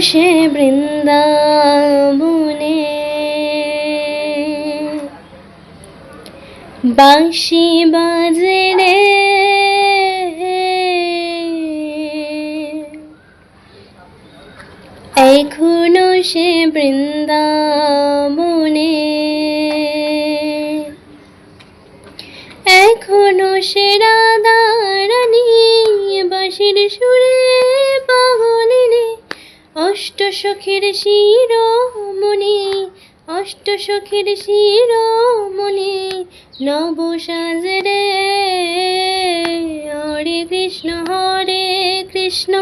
সে বৃন্দাবনে বাঁশি বাজে রে, এখনো সে বৃন্দাবনে, এখনো সে রাধা রানী বাঁশির সুরে পাগলিনী, অষ্ট সখীর শিরোমণি, অষ্ট সখীর শিরোমণি নব সাজে রে। হরে কৃষ্ণ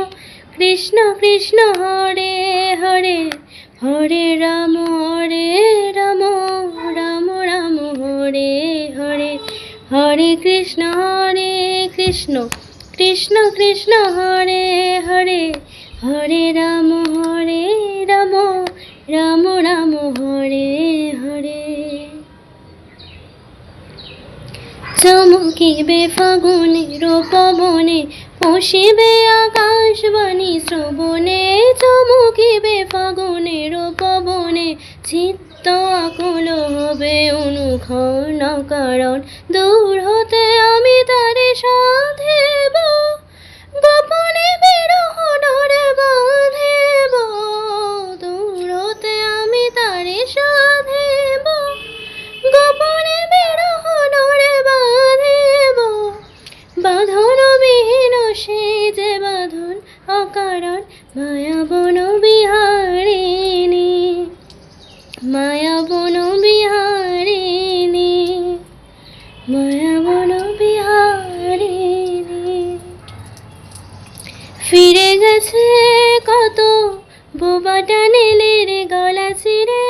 কৃষ্ণ কৃষ্ণ হরে হরে, হরে রাম রাম রাম হরে হরে, হরে কৃষ্ণ কৃষ্ণ কৃষ্ণ হরে হরে, হরে রাম রাম রাম হরে হরে। চমকিবে ফাগুনের পবনে, পশিবে আকাশবাণী শ্রবণে, চমকিবে ফাগুনের পবনে, চিত্ত আকুল হবে অনুক্ষণ, কারণ দূর হতে আমি তারে সাধিব, গোপনে বিরহ ডোরে বাঁধিব, দূর হতে আমি তারে সাধিব, গোপনে বিরহ ডোরে বাঁধিব, বাঁধন বিহীন সে যে বাঁধন অকারণ, মায়াবন বিহারিণী, মায়াবন বিহারিণী, মায়াবন বিহারিণী। ফিরে গেছে কত বোবাটা নীলের গলা চিরে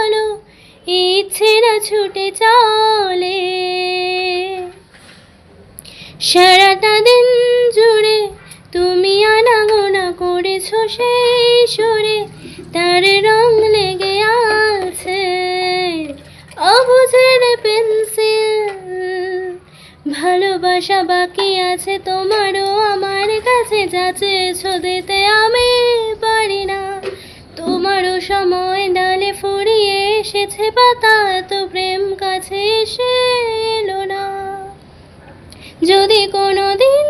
আলো, ইচ্ছেরা ছুটে চলে, সারাটা দিন জুড়ে তুমি আনাগোনা করেছো সেই সুরে, তার রং লেগে আছে অবুঝের পেন্সিল, ভালোবাসা বাকি আছে তোমারও আমার কাছে, যা চেয়েছো দিতে আমি পারি না, তোমারও সময় ডালে ফুরিয়ে এসেছে পাতা, তো প্রেম কাছে এসে এলো না। যদি কোনোদিন